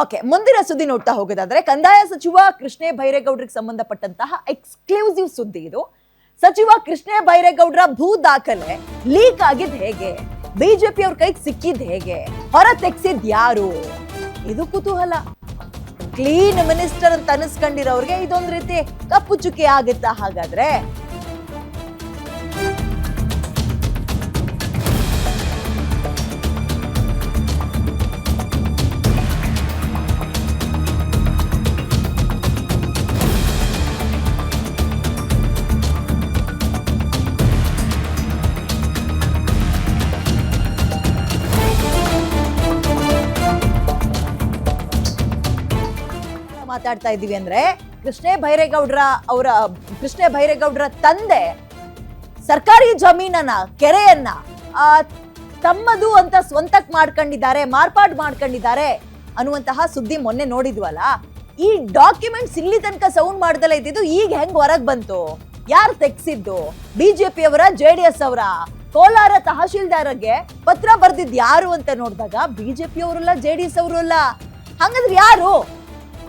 Okay, ಮುಂದಿನ ಸುದ್ದಿ ನೋಡ್ತಾ ಹೋಗೋದಾದ್ರೆ ಕಂದಾಯ ಸಚಿವ ಕೃಷ್ಣ ಬೈರೇಗೌಡರಿಗೆ ಸಂಬಂಧಪಟ್ಟಂತಹ ಎಕ್ಸ್ಕ್ಲೂಸಿವ್ ಸುದ್ದಿ ಇದು. ಸಚಿವ ಕೃಷ್ಣ ಬೈರೇಗೌಡರ ಭೂ ದಾಖಲೆ ಲೀಕ್ ಆಗಿದ್ ಹೇಗೆ, ಬಿಜೆಪಿ ಅವ್ರ ಕೈಗೆ ಸಿಕ್ಕಿದ್ ಹೇಗೆ, ಹೊರ ತೆಗ್ಸಿದ್ ಯಾರು, ಇದು ಕುತೂಹಲ. ಕ್ಲೀನ್ ಮಿನಿಸ್ಟರ್ ಅಂತ ಅನಿಸ್ಕೊಂಡಿರೋರ್ಗೆ ಇದೊಂದ್ ರೀತಿ ಕಪ್ಪು ಚುಕ್ಕಿ ಆಗುತ್ತಾ ಹಾಗಾದ್ರೆ? ಮಾತಾಡ್ತಾ ಇದೀವಿ ಅಂದ್ರೆ ಕೃಷ್ಣ ಬೈರೇಗೌಡರ ತಂದೆ ಸರ್ಕಾರಿ ಜಮೀನನ್ನ, ಕೆರೆಯನ್ನ ತಮ್ಮದು ಅಂತ ಸ್ವಂತಕ್ ಮಾಡ್ಕೊಂಡಿದ್ದಾರೆ, ಮಾರ್ಪಾಡು ಮಾಡ್ಕೊಂಡಿದ್ದಾರೆ ಅನ್ನುವಂತಹ ಸುದ್ದಿ ಮೊನ್ನೆ ನೋಡಿದ್ವಲ್ಲ. ಈ ಡಾಕ್ಯುಮೆಂಟ್ಸ್ ಇಲ್ಲಿ ತನಕ ಸೌಂಡ್ ಮಾಡ್ದಲ್ಲ ಇದ್ದಿದ್ದು ಈಗ ಹೆಂಗ್ ಹೊರಗ್ ಬಂತು? ಯಾರು ತೆಗ್ಸಿದ್ದು? ಬಿಜೆಪಿ ಅವರ, ಜೆಡಿಎಸ್ ಅವರ? ಕೋಲಾರ ತಹಶೀಲ್ದಾರ್ಗೆ ಪತ್ರ ಬರ್ದಿದ್ ಯಾರು ಅಂತ ನೋಡಿದಾಗ ಬಿಜೆಪಿ ಅವರಲ್ಲ, ಜೆಡಿಎಸ್ ಅವರು ಅಲ್ಲ. ಹಂಗಂದ್ರೆ ಯಾರು?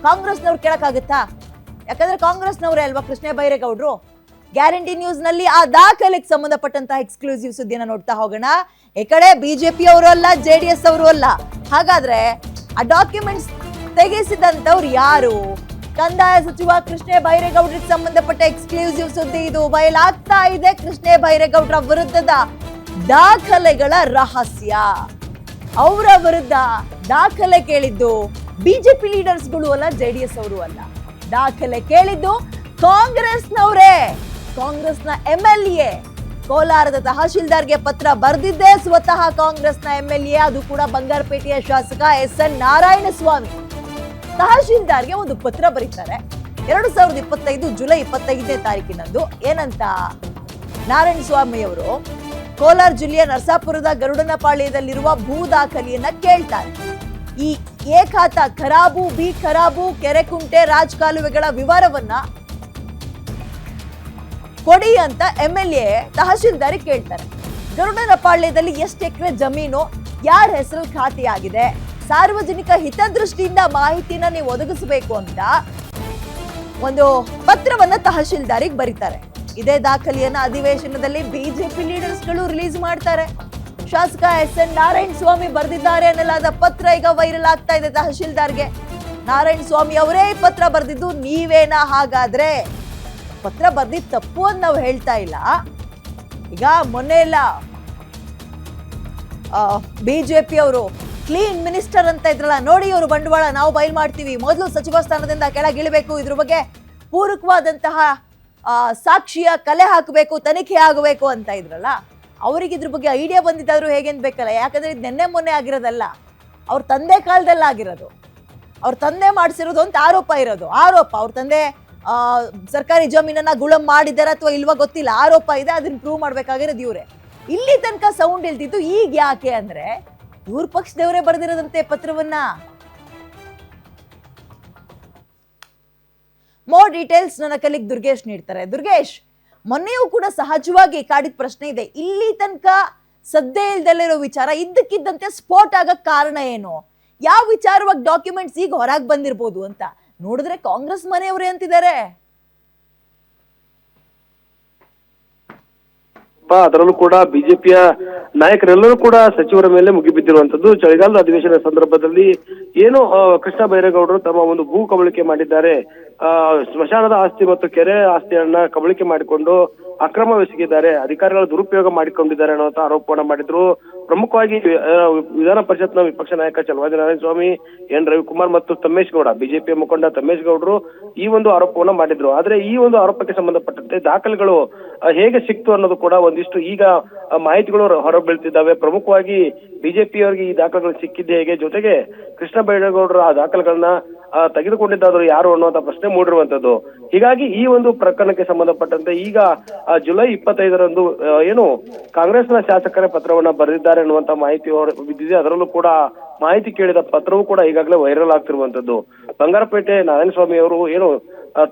ಕಾಂಗ್ರೆಸ್ನವ್ರು ಕೇಳಕ್ಕಾಗುತ್ತಾ? ಯಾಕಂದ್ರೆ ಕಾಂಗ್ರೆಸ್ನವರೇ ಅಲ್ವಾ ಕೃಷ್ಣ ಬೈರೇಗೌಡರು. ಗ್ಯಾರಂಟಿ ನ್ಯೂಸ್ ನಲ್ಲಿ ಆ ದಾಖಲೆಗೆ ಸಂಬಂಧಪಟ್ಟಂತಹ ಎಕ್ಸ್ಕ್ಲೂಸಿವ್ ಸುದ್ದಿನ ನೋಡ್ತಾ ಹೋಗೋಣ. ಈ ಕಡೆ ಬಿಜೆಪಿ ಅವರು ಅಲ್ಲ, ಜೆಡಿಎಸ್ ಅವರು ಅಲ್ಲ. ಹಾಗಾದ್ರೆ ಆ ಡಾಕ್ಯುಮೆಂಟ್ಸ್ ತೆಗೆಸಿದಂತವ್ರು ಯಾರು? ಕಂದಾಯ ಸಚಿವ ಕೃಷ್ಣ ಬೈರೇಗೌಡರಿಗೆ ಸಂಬಂಧಪಟ್ಟ ಎಕ್ಸ್ಕ್ಲೂಸಿವ್ ಸುದ್ದಿ ಇದು. ಬಯಲಾಗ್ತಾ ಇದೆ ಕೃಷ್ಣ ಬೈರೇಗೌಡರ ವಿರುದ್ಧದ ದಾಖಲೆಗಳ ರಹಸ್ಯ. ಅವರ ವಿರುದ್ಧ ದಾಖಲೆ ಕೇಳಿದ್ದು ಬಿಜೆಪಿ ಲೀಡರ್ಸ್ಗಳು ಅಲ್ಲ, ಜೆಡಿಎಸ್ ಅವರು ಅಲ್ಲ. ದಾಖಲೆ ಕೇಳಿದ್ದು ಕಾಂಗ್ರೆಸ್ನವರೇ, ಕಾಂಗ್ರೆಸ್ನ MLA. ಕೋಲಾರದ ತಹಶೀಲ್ದಾರ್ಗೆ ಪತ್ರ ಬರೆದಿದ್ದೇ ಸ್ವತಃ ಕಾಂಗ್ರೆಸ್ನ MLA, ಅದು ಕೂಡ ಬಂಗಾರಪೇಟೆಯ ಶಾಸಕ SN ನಾರಾಯಣಸ್ವಾಮಿ. ತಹಶೀಲ್ದಾರ್ಗೆ ಒಂದು ಪತ್ರ ಬರೀತಾರೆ 2025 ಜುಲೈ 25ನೇ ತಾರೀಕಿನಂದು. ಏನಂತ? ನಾರಾಯಣಸ್ವಾಮಿ ಅವರು ಕೋಲಾರ ಜಿಲ್ಲೆಯ ನರಸಾಪುರದ ಗರುಡನಪಾಳ್ಯದಲ್ಲಿರುವ ಭೂ ದಾಖಲೆಯನ್ನ ಕೇಳ್ತಾರೆ. ಈ ಎ ಖಾತಾ ಖರಾಬು, ಬಿ ಖರಾಬು, ಕೆರೆಕುಂಟೆ, ರಾಜಕಾಲುವೆಗಳ ವಿವರವನ್ನ ಕೊಡಿ ಅಂತ MLA ತಹಶೀಲ್ದಾರಿ ಕೇಳ್ತಾರೆ. ಗರುಡನಪಾಳ್ಯದಲ್ಲಿ ಎಷ್ಟು ಎಕರೆ ಜಮೀನು, ಯಾರ ಹೆಸರು ಖಾತೆಯಾಗಿದೆ, ಸಾರ್ವಜನಿಕ ಹಿತದೃಷ್ಟಿಯಿಂದ ಮಾಹಿತಿನ ನೀವು ಒದಗಿಸಬೇಕು ಅಂತ ಒಂದು ಪತ್ರವನ್ನ ತಹಶೀಲ್ದಾರಿಗೆ ಬರೀತಾರೆ. ಇದೇ ದಾಖಲೆಯನ್ನ ಅಧಿವೇಶನದಲ್ಲಿ ಬಿಜೆಪಿ ಲೀಡರ್ಸ್ಗಳು ರಿಲೀಸ್ ಮಾಡ್ತಾರೆ. ಶಾಸಕ SN ನಾರಾಯಣಸ್ವಾಮಿ ಬರೆದಿದ್ದಾರೆ ಅನ್ನಲಾದ ಪತ್ರ ಈಗ ವೈರಲ್ ಆಗ್ತಾ ಇದೆ ತಹಶೀಲ್ದಾರ್ಗೆ. ನಾರಾಯಣಸ್ವಾಮಿ ಅವರೇ ಪತ್ರ ಬರೆದಿದ್ದು ನೀವೇನಾ? ಹಾಗಾದ್ರೆ ಪತ್ರ ಬರ್ದಿದ್ದು ತಪ್ಪು ಅಂತ ನಾವು ಹೇಳ್ತಾ ಇಲ್ಲ. ಈಗ ಮೊನ್ನೆ ಎಲ್ಲ ಬಿಜೆಪಿ ಅವರು ಕ್ಲೀನ್ ಮಿನಿಸ್ಟರ್ ಅಂತ ಇದ್ರಲ್ಲ, ನೋಡಿ ಇವರು ಬಂಡವಾಳ ನಾವು ಬಯಲು ಮಾಡ್ತೀವಿ, ಮೊದಲು ಸಚಿವ ಸ್ಥಾನದಿಂದ ಕೆಳಗಿಳಿಬೇಕು, ಇದ್ರ ಬಗ್ಗೆ ಪೂರಕವಾದಂತಹ ಸಾಕ್ಷಿಯ ಕಲೆ ಹಾಕಬೇಕು, ತನಿಖೆ ಆಗಬೇಕು ಅಂತ ಇದ್ರಲ್ಲ, ಅವ್ರಿಗೆ ಇದ್ರ ಬಗ್ಗೆ ಐಡಿಯಾ ಬಂದಿದ್ದಾದ್ರು ಹೇಗೆ ಅನ್ಬೇಕಲ್ಲ. ಯಾಕಂದ್ರೆ ಇದು ನೆನ್ನೆ ಮೊನ್ನೆ ಆಗಿರೋದಲ್ಲ, ಅವ್ರ ತಂದೆ ಕಾಲದಲ್ಲಿ ಆಗಿರೋದು. ಅವ್ರ ತಂದೆ ಮಾಡಿಸಿರೋದು ಅಂತ ಆರೋಪ ಇರೋದು. ಅವ್ರ ತಂದೆ ಸರ್ಕಾರಿ ಜಮೀನನ್ನ ಗುಳಂ ಮಾಡಿದಾರ ಅಥವಾ ಇಲ್ವಾ ಗೊತ್ತಿಲ್ಲ, ಆರೋಪ ಇದೆ. ಅದನ್ನ ಪ್ರೂವ್ ಮಾಡ್ಬೇಕಾಗಿರೋದು ಇವ್ರೆ. ಇಲ್ಲಿ ತನಕ ಸೌಂಡ್ ಇಲ್ದಿದ್ದು ಈಗ ಯಾಕೆ ಅಂದ್ರೆ ಇವ್ರ ಪಕ್ಷದವರೇ ಬರೆದಿರೋದಂತೆ ಪತ್ರವನ್ನ. ಮೋರ್ ಡೀಟೇಲ್ಸ್ ನನ್ನ ಕಲಿಗ್ ದುರ್ಗೇಶ್ ನೀಡ್ತಾರೆ. ದುರ್ಗೇಶ್, ಮೊನ್ನೆಯೂ ಕೂಡ ಸಹಜವಾಗಿ ಕಾಡಿದ ಪ್ರಶ್ನೆ ಇದೆ. ಇಲ್ಲಿ ತನಕ ಸದ್ದೇ ಇಲ್ದಲ್ಲಿರೋ ವಿಚಾರ ಇದ್ದಕ್ಕಿದ್ದಂತೆ ಸ್ಫೋಟ್ ಆಗಕ್ ಕಾರಣ ಏನು? ಯಾವ ವಿಚಾರವಾಗಿ ಡಾಕ್ಯುಮೆಂಟ್ಸ್ ಈಗ ಹೊರಗೆ ಬಂದಿರ್ಬೋದು ಅಂತ ನೋಡಿದ್ರೆ ಕಾಂಗ್ರೆಸ್ ಮನೆಯವರೇ ಅಂತಿದ್ದಾರೆ. ಅದರಲ್ಲೂ ಕೂಡ ಬಿಜೆಪಿಯ ನಾಯಕರೆಲ್ಲರೂ ಕೂಡ ಸಚಿವರ ಮೇಲೆ ಮುಗಿಬಿದ್ದಿರುವಂತದ್ದು. ಚಳಿಗಾಲದ ಅಧಿವೇಶನ ಸಂದರ್ಭದಲ್ಲಿ ಏನು ಕೃಷ್ಣ ಬೈರೇಗೌಡರು ತಮ್ಮ ಒಂದು ಭೂ ಕಬಳಿಕೆ ಮಾಡಿದ್ದಾರೆ, ಸ್ಮಶಾನದ ಆಸ್ತಿ ಮತ್ತು ಕೆರೆ ಆಸ್ತಿಯನ್ನ ಕಬಳಿಕೆ ಮಾಡಿಕೊಂಡು ಅಕ್ರಮವೆಸಗಿದ್ದಾರೆ, ಅಧಿಕಾರಿಗಳ ದುರುಪಯೋಗ ಮಾಡಿಕೊಂಡಿದ್ದಾರೆ ಅನ್ನುವಂತ ಆರೋಪವನ್ನ ಮಾಡಿದ್ರು. ಪ್ರಮುಖವಾಗಿ ವಿಧಾನ ಪರಿಷತ್ನ ವಿಪಕ್ಷ ನಾಯಕ ಚಲವಾದಿ ನಾರಾಯಣಸ್ವಾಮಿ, ಎನ್ ರವಿಕುಮಾರ್ ಮತ್ತು ತಮ್ಮೇಶ್ ಗೌಡ, ಬಿಜೆಪಿಯ ಮುಖಂಡ ತಮ್ಮೇಶ್ ಗೌಡರು ಈ ಒಂದು ಆರೋಪವನ್ನ ಮಾಡಿದ್ರು. ಆದ್ರೆ ಈ ಒಂದು ಆರೋಪಕ್ಕೆ ಸಂಬಂಧಪಟ್ಟಂತೆ ದಾಖಲೆಗಳು ಹೇಗೆ ಸಿಕ್ತು ಅನ್ನೋದು ಕೂಡ ಒಂದಿಷ್ಟು ಈಗ ಮಾಹಿತಿಗಳು ಹೊರಬೀಳ್ತಿದ್ದಾವೆ. ಪ್ರಮುಖವಾಗಿ ಬಿಜೆಪಿಯವರಿಗೆ ಈ ದಾಖಲೆಗಳು ಸಿಕ್ಕಿದ್ದೆ ಹೇಗೆ, ಜೊತೆಗೆ ಕೃಷ್ಣ ಬೈರೇಗೌಡರು ಆ ದಾಖಲೆಗಳನ್ನ ತೆಗೆದುಕೊಂಡಿದ್ದಾದ್ರು ಯಾರು ಅನ್ನುವಂತ ಪ್ರಶ್ನೆ ಮೂಡಿರುವಂತದ್ದು. ಹೀಗಾಗಿ ಈ ಒಂದು ಪ್ರಕರಣಕ್ಕೆ ಸಂಬಂಧಪಟ್ಟಂತೆ ಈಗ ಜುಲೈ 25ರಂದು ಏನು ಕಾಂಗ್ರೆಸ್ನ ಶಾಸಕರೇ ಪತ್ರವನ್ನ ಬರೆದಿದ್ದಾರೆ ಅನ್ನುವಂತ ಮಾಹಿತಿ ಬಿದ್ದಿದೆ. ಅದರಲ್ಲೂ ಕೂಡ ಮಾಹಿತಿ ಕೇಳಿದ ಪತ್ರವೂ ಕೂಡ ಈಗಾಗಲೇ ವೈರಲ್ ಆಗ್ತಿರುವಂತದ್ದು. ಬಂಗಾರಪೇಟೆ ನಾರಾಯಣಸ್ವಾಮಿ ಅವರು ಏನು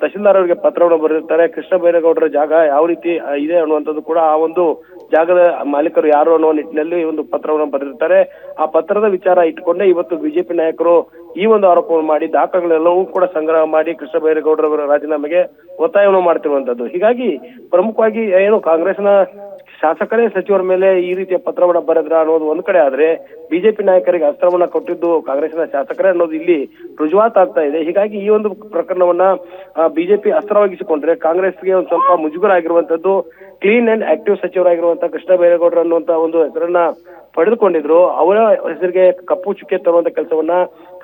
ತಹಶೀಲ್ದಾರ್ ಅವರಿಗೆ ಪತ್ರವನ್ನು ಬರೆದಿರ್ತಾರೆ. ಕೃಷ್ಣ ಬೈರೇಗೌಡರ ಜಾಗ ಯಾವ ರೀತಿ ಇದೆ ಅನ್ನುವಂಥದ್ದು ಕೂಡ ಆ ಒಂದು ಜಾಗದ ಮಾಲೀಕರು ಯಾರು ಅನ್ನೋ ನಿಟ್ಟಿನಲ್ಲಿ ಒಂದು ಪತ್ರವನ್ನು ಬರೆದಿರ್ತಾರೆ. ಆ ಪತ್ರದ ವಿಚಾರ ಇಟ್ಕೊಂಡೇ ಇವತ್ತು ಬಿಜೆಪಿ ನಾಯಕರು ಈ ಒಂದು ಆರೋಪವನ್ನು ಮಾಡಿ ದಾಖಲೆಗಳೆಲ್ಲವೂ ಕೂಡ ಸಂಗ್ರಹ ಮಾಡಿ ಕೃಷ್ಣ ಬೈರೇಗೌಡರವರ ರಾಜೀನಾಮೆಗೆ ಒತ್ತಾಯವನ್ನು ಮಾಡ್ತಿರುವಂತದ್ದು. ಹೀಗಾಗಿ ಪ್ರಮುಖವಾಗಿ ಏನು ಕಾಂಗ್ರೆಸ್ನ ಶಾಸಕರೇ ಸಚಿವರ ಮೇಲೆ ಈ ರೀತಿಯ ಪತ್ರವನ್ನ ಬರೆದ್ರ ಅನ್ನೋದು ಒಂದ್ ಕಡೆ ಆದ್ರೆ ಬಿಜೆಪಿ ನಾಯಕರಿಗೆ ಅಸ್ತ್ರವನ್ನ ಕೊಟ್ಟಿದ್ದು ಕಾಂಗ್ರೆಸ್ನ ಶಾಸಕರೇ ಅನ್ನೋದು ಇಲ್ಲಿ ರುಜುವಾತಾಗ್ತಾ ಇದೆ. ಹೀಗಾಗಿ ಈ ಒಂದು ಪ್ರಕರಣವನ್ನ ಬಿಜೆಪಿ ಅಸ್ತ್ರವಾಗಿಸಿಕೊಂಡ್ರೆ ಕಾಂಗ್ರೆಸ್ಗೆ ಒಂದ್ ಸ್ವಲ್ಪ ಮುಜುಗರ ಆಗಿರುವಂತದ್ದು. ಕ್ಲೀನ್ ಅಂಡ್ ಆಕ್ಟಿವ್ ಸಚಿವರಾಗಿರುವಂತಹ ಕೃಷ್ಣ ಬೈರೇಗೌಡರು ಅನ್ನುವಂತ ಒಂದು ಹೆಸರನ್ನ ಪಡೆದುಕೊಂಡಿದ್ರು. ಅವರ ಹೆಸರಿಗೆ ಕಪ್ಪು ಚುಕ್ಕೆ ತರುವಂತ ಕೆಲಸವನ್ನ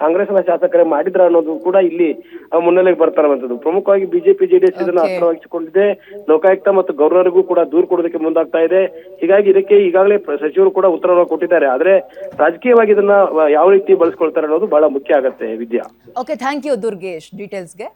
ಕಾಂಗ್ರೆಸ್ನ ಶಾಸಕರೇ ಮಾಡಿದ್ರ ಅನ್ನೋದು ಕೂಡ ಇಲ್ಲಿ ಮುನ್ನೆಲೆಗೆ ಬರ್ತಾ ಇರುವಂತದ್ದು. ಪ್ರಮುಖವಾಗಿ ಬಿಜೆಪಿ ಜೆಡಿಎಸ್ ಇದನ್ನ ಅಸ್ತ್ರವಾಗಿಸಿಕೊಂಡಿದೆ. ಲೋಕಾಯುಕ್ತ ಮತ್ತು ಗವರ್ನರ್ಗೂ ಕೂಡ ದೂರು ಕೊಡೋದಕ್ಕೆ ಮುಂದಾಗ್ತಾ ಇದೆ. ಹೀಗಾಗಿ ಇದಕ್ಕೆ ಈಗಾಗಲೇ ಸಚಿವರು ಕೂಡ ಉತ್ತರವನ್ನು ಕೊಟ್ಟಿದ್ದಾರೆ. ಆದ್ರೆ ರಾಜಕೀಯವಾಗಿ ಇದನ್ನ ಯಾವ ರೀತಿ ಬಳಸ್ಕೊಳ್ತಾರೆ ಅನ್ನೋದು ಬಹಳ ಮುಖ್ಯ ಆಗತ್ತೆ Vidya. Okay, thank you Durgesh ಡೀಟೇಲ್ಸ್ಗೆ.